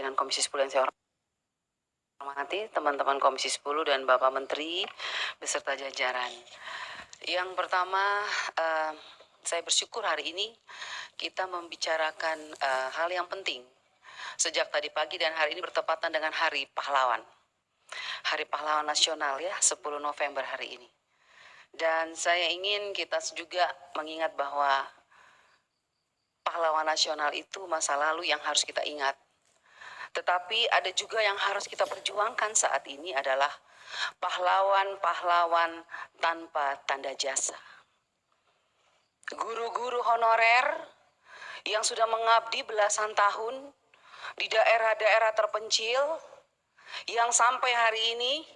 dengan Komisi 10 yang saya hormati, teman-teman Komisi 10 dan Bapak Menteri beserta jajaran. Yang pertama, saya bersyukur hari ini kita membicarakan hal yang penting. Sejak tadi pagi dan hari ini bertepatan dengan Hari Pahlawan. Hari Pahlawan Nasional ya, 10 November hari ini. Dan saya ingin kita juga mengingat bahwa pahlawan nasional itu masa lalu yang harus kita ingat. Tetapi ada juga yang harus kita perjuangkan saat ini adalah pahlawan-pahlawan tanpa tanda jasa. Guru-guru honorer yang sudah mengabdi belasan tahun di daerah-daerah terpencil yang sampai hari ini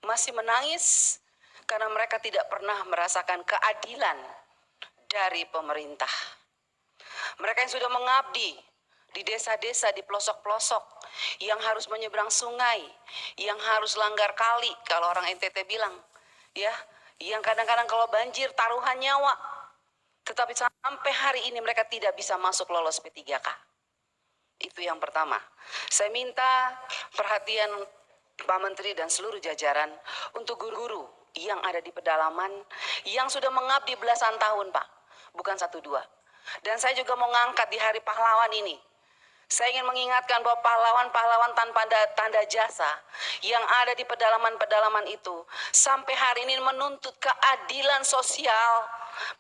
masih menangis karena mereka tidak pernah merasakan keadilan dari pemerintah. Mereka yang sudah mengabdi di desa-desa, di pelosok-pelosok, yang harus menyeberang sungai, yang harus langgar kali, kalau orang NTT bilang, ya, yang kadang-kadang kalau banjir taruhan nyawa, tetapi sampai hari ini mereka tidak bisa masuk lolos P3K. Itu yang pertama. Saya minta perhatian Pak Menteri dan seluruh jajaran untuk guru-guru yang ada di pedalaman, yang sudah mengabdi belasan tahun, Pak, bukan 1-2. Dan saya juga mau ngangkat di Hari Pahlawan ini. Saya ingin mengingatkan bahwa pahlawan-pahlawan tanpa tanda jasa yang ada di pedalaman-pedalaman itu sampai hari ini menuntut keadilan sosial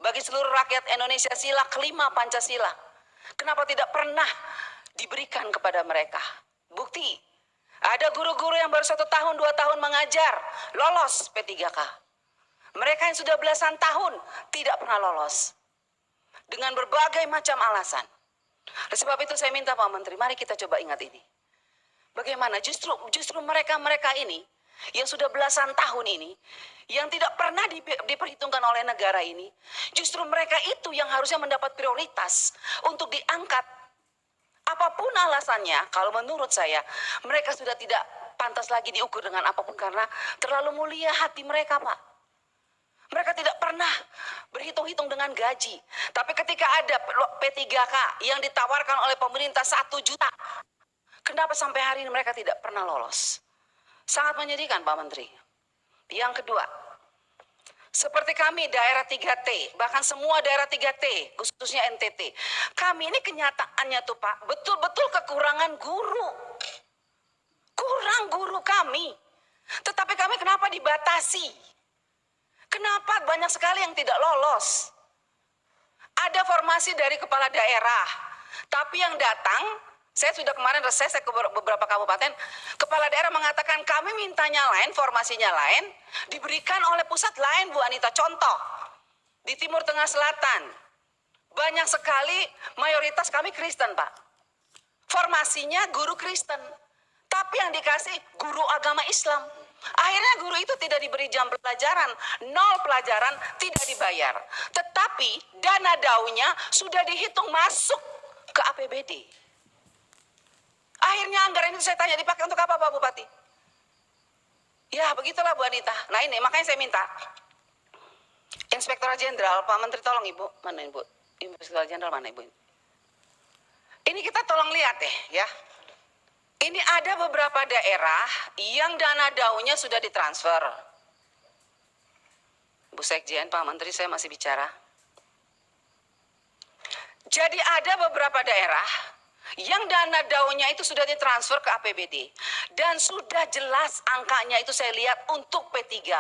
bagi seluruh rakyat Indonesia, sila kelima Pancasila. Kenapa tidak pernah diberikan kepada mereka? Bukti, ada guru-guru yang baru 1 tahun, 2 tahun mengajar, lolos P3K. Mereka yang sudah belasan tahun tidak pernah lolos. Dengan berbagai macam alasan. Oleh sebab itu saya minta Pak Menteri, mari kita coba ingat ini. Bagaimana justru mereka ini yang sudah belasan tahun ini, yang tidak pernah diperhitungkan oleh negara ini, justru mereka itu yang harusnya mendapat prioritas untuk diangkat. Apapun alasannya, kalau menurut saya, mereka sudah tidak pantas lagi diukur dengan apapun karena terlalu mulia hati mereka, Pak. Mereka tidak pernah berhitung-hitung dengan gaji. Tapi ketika ada P3K yang ditawarkan oleh pemerintah 1 juta, kenapa sampai hari ini mereka tidak pernah lolos? Sangat menyedihkan, Pak Menteri. Yang kedua, seperti kami daerah 3T, bahkan semua daerah 3T, khususnya NTT. Kami ini kenyataannya tuh Pak, betul-betul kekurangan guru. Kurang guru kami. Tetapi kami kenapa dibatasi? Kenapa banyak sekali yang tidak lolos? Ada formasi dari kepala daerah, tapi yang datang, saya sudah kemarin reses ke beberapa kabupaten, kepala daerah mengatakan kami mintanya lain, formasinya lain, diberikan oleh pusat lain, Bu Anita. Contoh, di Timur Tengah Selatan, banyak sekali mayoritas kami Kristen, Pak. Formasinya guru Kristen, tapi yang dikasih guru agama Islam. Akhirnya guru itu tidak diberi jam pelajaran, 0 pelajaran, tidak dibayar. Tetapi dana daunya sudah dihitung masuk ke APBD. Akhirnya anggaran itu saya tanya, dipakai untuk apa Pak Bupati? Ya begitulah Bu Anita. Nah ini makanya saya minta Inspektorat Jenderal, Pak Menteri tolong Ibu, mana Ibu? Inspektorat Jenderal mana Ibu? Ini kita tolong lihat deh ya. Ini ada beberapa daerah yang dana daunya sudah ditransfer. Bu Sekjen, Pak Menteri, saya masih bicara. Jadi ada beberapa daerah yang dana daunya itu sudah ditransfer ke APBD. Dan sudah jelas angkanya itu saya lihat untuk P3K.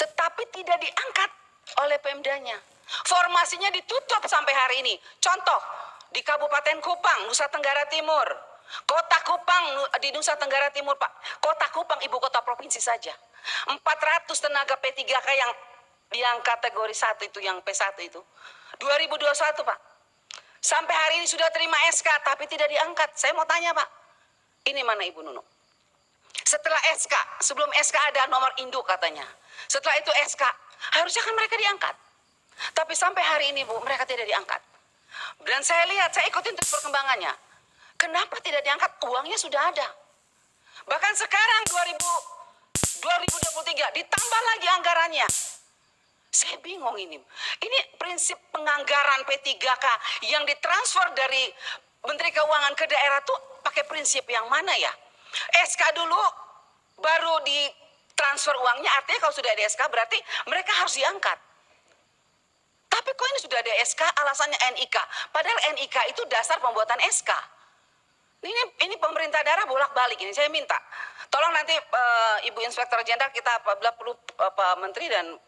Tetapi tidak diangkat oleh Pemdanya. Formasinya ditutup sampai hari ini. Contoh, di Kabupaten Kupang, Nusa Tenggara Timur. Kota Kupang di Nusa Tenggara Timur, Pak. Kota Kupang, ibu kota provinsi saja. 400 tenaga P3K yang kategori 1 itu, yang P1 itu. 2021, Pak. Sampai hari ini sudah terima SK, tapi tidak diangkat. Saya mau tanya, Pak. Ini mana Ibu Nunu? Setelah SK, sebelum SK ada nomor induk katanya. Setelah itu SK, harusnya kan mereka diangkat. Tapi sampai hari ini, Bu, mereka tidak diangkat. Dan saya lihat, saya ikutin terus perkembangannya. Kenapa tidak diangkat? Uangnya sudah ada. Bahkan sekarang 2023 ditambah lagi anggarannya. Saya bingung ini. Ini prinsip penganggaran P3K yang ditransfer dari Menteri Keuangan ke daerah tuh pakai prinsip yang mana ya? SK dulu, baru ditransfer uangnya, artinya kalau sudah ada SK berarti mereka harus diangkat. Tapi kok ini sudah ada SK, alasannya NIK. Padahal NIK itu dasar pembuatan SK. Ini pemerintah daerah bolak-balik ini. Saya minta, tolong nanti Ibu Inspektur Jenderal kita apabila perlu Pak Menteri dan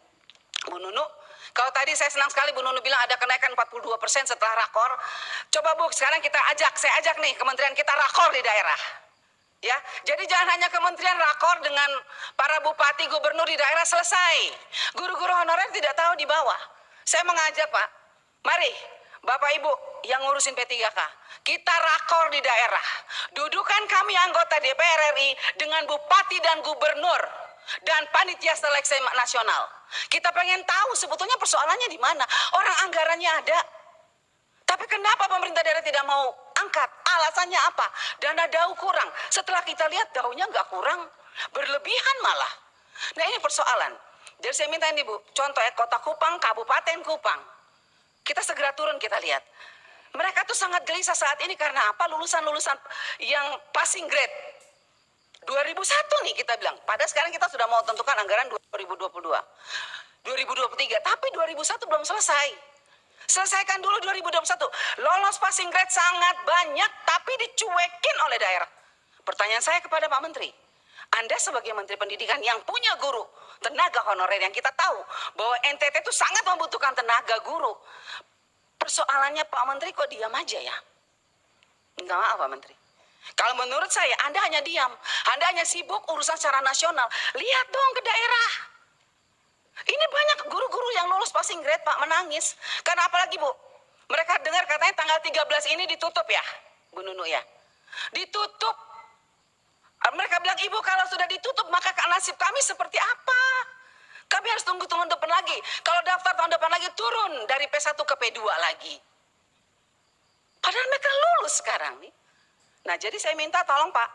Bu Nunu. Kalau tadi saya senang sekali Bu Nunu bilang ada kenaikan 42% setelah rakor. Coba Bu, sekarang kita saya ajak nih kementerian kita rakor di daerah. Ya, jadi jangan hanya kementerian rakor dengan para bupati, gubernur di daerah selesai. Guru-guru honorer tidak tahu di bawah. Saya mengajak Pak, mari Bapak Ibu yang ngurusin P3K, kita rakor di daerah. Dudukan kami anggota DPR RI dengan bupati dan gubernur dan panitia seleksi nasional. Kita pengen tahu sebetulnya persoalannya di mana. Orang anggarannya ada. Tapi kenapa pemerintah daerah tidak mau angkat? Alasannya apa? Dana DAU kurang. Setelah kita lihat DAU-nya nggak kurang, berlebihan malah. Nah ini persoalan. Jadi saya minta ini Bu, contoh ya Kota Kupang, Kabupaten Kupang. Kita segera turun kita lihat. Mereka tuh sangat gelisah saat ini karena apa? Lulusan-lulusan yang passing grade. 2001 nih kita bilang. Padahal sekarang kita sudah mau tentukan anggaran 2022. 2023, tapi 2001 belum selesai. Selesaikan dulu 2021. Lolos passing grade sangat banyak, tapi dicuekin oleh daerah. Pertanyaan saya kepada Pak Menteri, Anda sebagai Menteri Pendidikan yang punya guru, tenaga honorer yang kita tahu bahwa NTT itu sangat membutuhkan tenaga guru. Persoalannya Pak Menteri kok diam aja ya? Minta maaf Pak Menteri. Kalau menurut saya Anda hanya diam, Anda hanya sibuk urusan secara nasional. Lihat dong ke daerah. Ini banyak guru-guru yang lulus passing grade Pak menangis. Karena apalagi Bu, mereka dengar katanya tanggal 13 ini ditutup ya, Bu Nunu ya. Ditutup. Mereka bilang, Ibu kalau sudah ditutup maka nasib kami seperti apa? Kami harus tunggu tahun depan lagi. Kalau daftar tahun depan lagi turun dari P1 ke P2 lagi. Padahal mereka lulus sekarang nih. Nah jadi saya minta tolong Pak,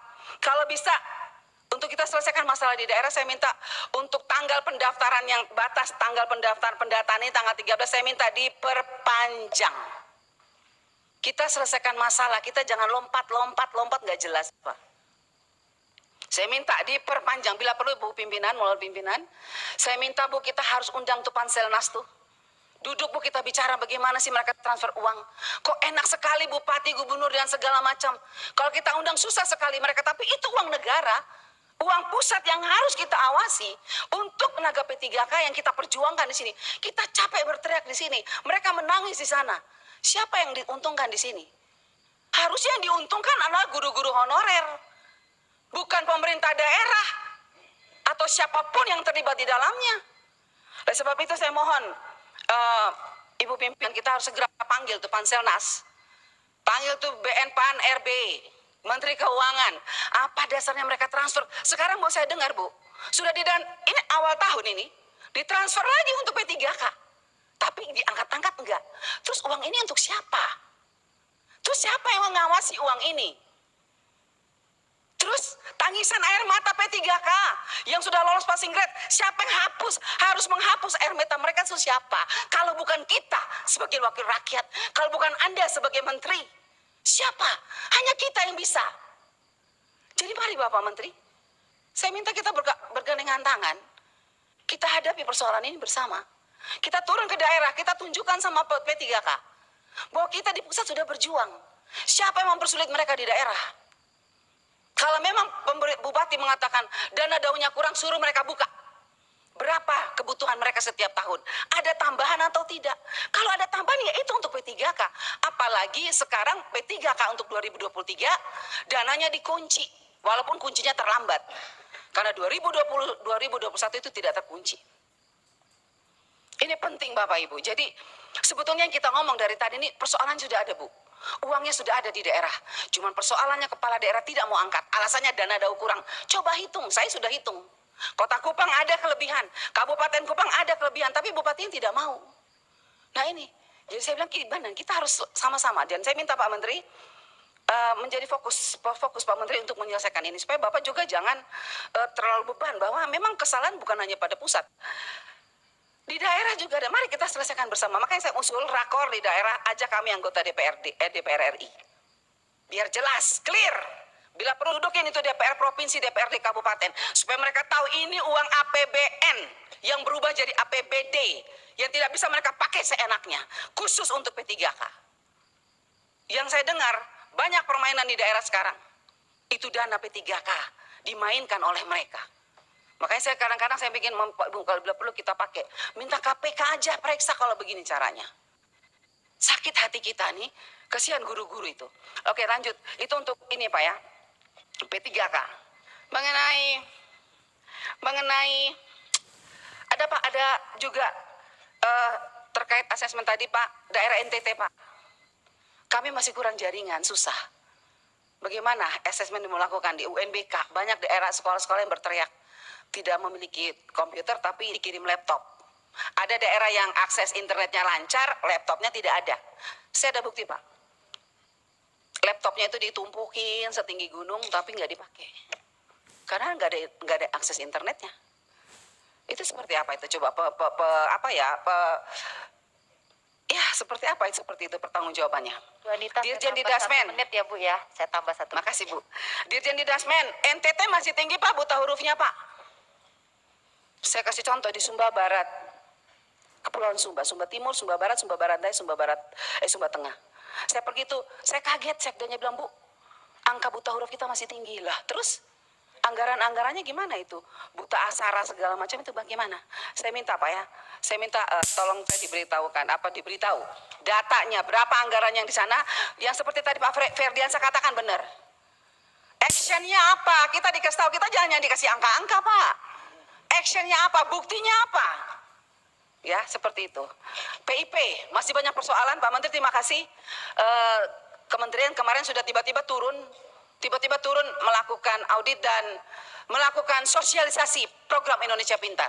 kalau bisa untuk kita selesaikan masalah di daerah, saya minta untuk tanggal pendaftaran yang batas tanggal pendaftaran pendataan ini tanggal 13 saya minta diperpanjang. Kita selesaikan masalah, kita jangan lompat nggak jelas Pak. Saya minta diperpanjang, bila perlu Bu pimpinan, melalui pimpinan, saya minta Bu kita harus undang tuh Panselnas tuh. Duduk Bu kita bicara bagaimana sih mereka transfer uang. Kok enak sekali bupati, gubernur dan segala macam. Kalau kita undang susah sekali mereka, tapi itu uang negara. Uang pusat yang harus kita awasi untuk tenaga P3K yang kita perjuangkan di sini. Kita capek berteriak di sini, mereka menangis di sana. Siapa yang diuntungkan di sini? Harusnya yang diuntungkan adalah guru-guru honorer, bukan pemerintah daerah atau siapapun yang terlibat di dalamnya. Oleh sebab itu saya mohon Ibu pimpinan kita harus segera panggil tuh Panselnas, panggil tuh BNPAN RB, Menteri Keuangan. Apa dasarnya mereka transfer? Sekarang mau saya dengar Bu, sudah ini awal tahun ini ditransfer lagi untuk P3K, tapi diangkat-angkat enggak. Terus uang ini untuk siapa? Terus siapa yang mengawasi uang ini? Terus tangisan air mata P3K yang sudah lolos passing grade, siapa yang harus menghapus air mata mereka itu siapa? Kalau bukan kita sebagai wakil rakyat, kalau bukan Anda sebagai menteri, siapa? Hanya kita yang bisa. Jadi mari Bapak Menteri, saya minta kita bergandengan tangan, kita hadapi persoalan ini bersama. Kita turun ke daerah, kita tunjukkan sama P3K bahwa kita di pusat sudah berjuang. Siapa yang mempersulit mereka di daerah? Kalau memang bupati mengatakan dana DAU-nya kurang, suruh mereka buka. Berapa kebutuhan mereka setiap tahun? Ada tambahan atau tidak? Kalau ada tambahan ya itu untuk P3K. Apalagi sekarang P3K untuk 2023 dananya dikunci. Walaupun kuncinya terlambat. Karena 2021 itu tidak terkunci. Ini penting Bapak Ibu. Jadi sebetulnya yang kita ngomong dari tadi ini persoalan sudah ada Bu. Uangnya sudah ada di daerah. Cuman persoalannya kepala daerah tidak mau angkat. Alasannya dana DAU kurang. Coba hitung, saya sudah hitung. Kota Kupang ada kelebihan, Kabupaten Kupang ada kelebihan, tapi bupatinya tidak mau. Nah ini, jadi saya bilang kita harus sama-sama. Dan saya minta Pak Menteri menjadi fokus Pak Menteri untuk menyelesaikan ini. Supaya Bapak juga jangan terlalu beban bahwa memang kesalahan bukan hanya pada pusat. Di daerah juga ada, mari kita selesaikan bersama. Makanya saya usul rakor di daerah, ajak kami anggota DPR RI. Biar jelas, clear. Bila perlu dudukin itu DPR provinsi, DPRD kabupaten, supaya mereka tahu ini uang APBN yang berubah jadi APBD yang tidak bisa mereka pakai seenaknya, khusus untuk P3K. Yang saya dengar banyak permainan di daerah sekarang, itu dana P3K dimainkan oleh mereka. Makanya saya kadang-kadang saya bikin, kalau perlu kita pakai, minta KPK aja periksa kalau begini caranya. Sakit hati kita nih, kasihan guru-guru itu. Oke, lanjut. Itu untuk ini Pak ya, P3K. Mengenai ada Pak, ada juga terkait asesmen tadi Pak, daerah NTT Pak. Kami masih kurang jaringan, susah. Bagaimana asesmen dilakukan di UNBK? Banyak daerah sekolah-sekolah yang berteriak tidak memiliki komputer tapi dikirim laptop. Ada daerah yang akses internetnya lancar, laptopnya tidak ada. Saya ada bukti Pak. Laptopnya itu ditumpukin setinggi gunung tapi nggak dipakai. Karena nggak ada akses internetnya. Itu seperti apa itu? Coba ya seperti apa itu, seperti itu pertanggungjawabannya. Bu Anita, Dirjen di saya tambah Dasmen. 1 menit ya Bu ya, saya tambah 1 menit. Makasih Bu. Dirjen di Dasmen, NTT masih tinggi Pak buta hurufnya Pak. Saya kasih contoh di Sumba Barat, Kepulauan Sumba, Sumba Timur, Sumba Barat Daya, Sumba Tengah. Saya pergi tuh, saya kaget, sekdanya bilang Bu, angka buta huruf kita masih tinggi lah. Terus anggarannya gimana itu? Buta aksara segala macam itu bagaimana? Saya minta Pak ya, saya minta tolong saya diberitahu datanya berapa anggaran yang di sana, yang seperti tadi Pak Ferdiansa katakan benar. Actionnya apa? Kita dikasih tahu, kita jangan dikasih angka-angka Pak. Actionnya apa? Buktinya apa? Ya seperti itu. PIP masih banyak persoalan Pak Menteri, terima kasih. Kementerian kemarin sudah tiba-tiba turun melakukan audit dan melakukan sosialisasi program Indonesia Pintar.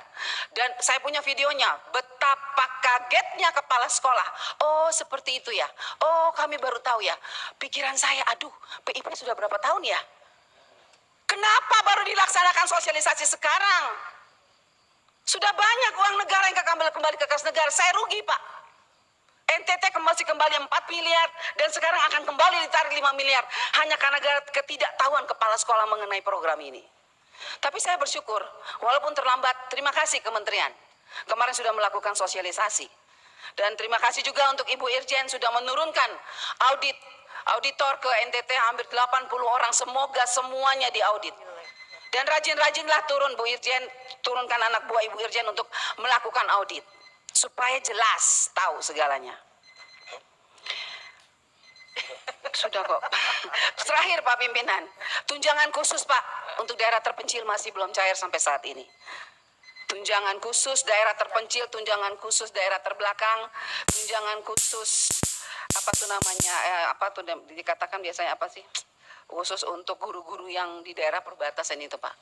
Dan saya punya videonya, betapa kagetnya kepala sekolah. Oh seperti itu ya, oh kami baru tahu ya. Pikiran saya, aduh PIP sudah berapa tahun ya? Kenapa baru dilaksanakan sosialisasi sekarang? Sudah banyak uang negara yang kembali ke kas negara, saya rugi Pak. NTT masih kembali 4 miliar dan sekarang akan kembali ditarik 5 miliar hanya karena ketidaktahuan kepala sekolah mengenai program ini. Tapi saya bersyukur, walaupun terlambat, terima kasih kementerian. Kemarin sudah melakukan sosialisasi. Dan terima kasih juga untuk Ibu Irjen sudah menurunkan auditor ke NTT hampir 80 orang, semoga semuanya diaudit. Dan rajin-rajinlah turun Bu Irjen, turunkan anak buah Ibu Irjen untuk melakukan audit. Supaya jelas tahu segalanya. Sudah kok. Terakhir Pak Pimpinan, tunjangan khusus Pak untuk daerah terpencil masih belum cair sampai saat ini. Tunjangan khusus daerah terpencil, tunjangan khusus daerah terbelakang, tunjangan khusus apa tuh namanya, dikatakan biasanya apa sih? Khusus untuk guru-guru yang di daerah perbatasan itu Pak.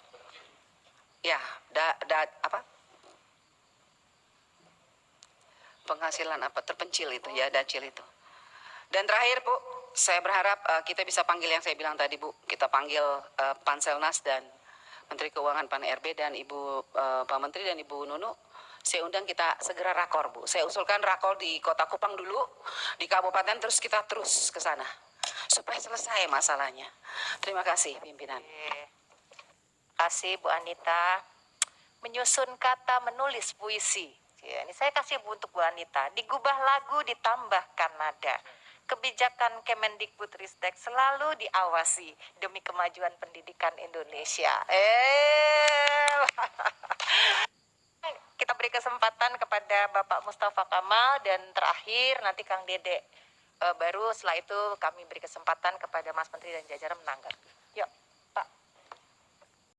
Ya, penghasilan terpencil itu ya, dacil itu. Dan terakhir Bu, saya berharap kita bisa panggil yang saya bilang tadi Bu, kita panggil Panselnas dan Menteri Keuangan Pan RB dan Pak Menteri dan Ibu Nunu. Saya undang kita segera rakor Bu. Saya usulkan rakor di Kota Kupang dulu, di kabupaten, terus kita terus ke sana supaya selesai masalahnya. Terima kasih pimpinan. Terima kasih Bu Anita. Menyusun kata, menulis puisi. Ya, ini saya kasih untuk Bu Anita. Digubah lagu, ditambahkan nada. Kebijakan Kemendikbudristek selalu diawasi demi kemajuan pendidikan Indonesia. Kita beri kesempatan kepada Bapak Mustafa Kamal dan terakhir nanti Kang Dede. Baru setelah itu kami beri kesempatan kepada Mas Menteri dan jajaran menanggapi. Yuk.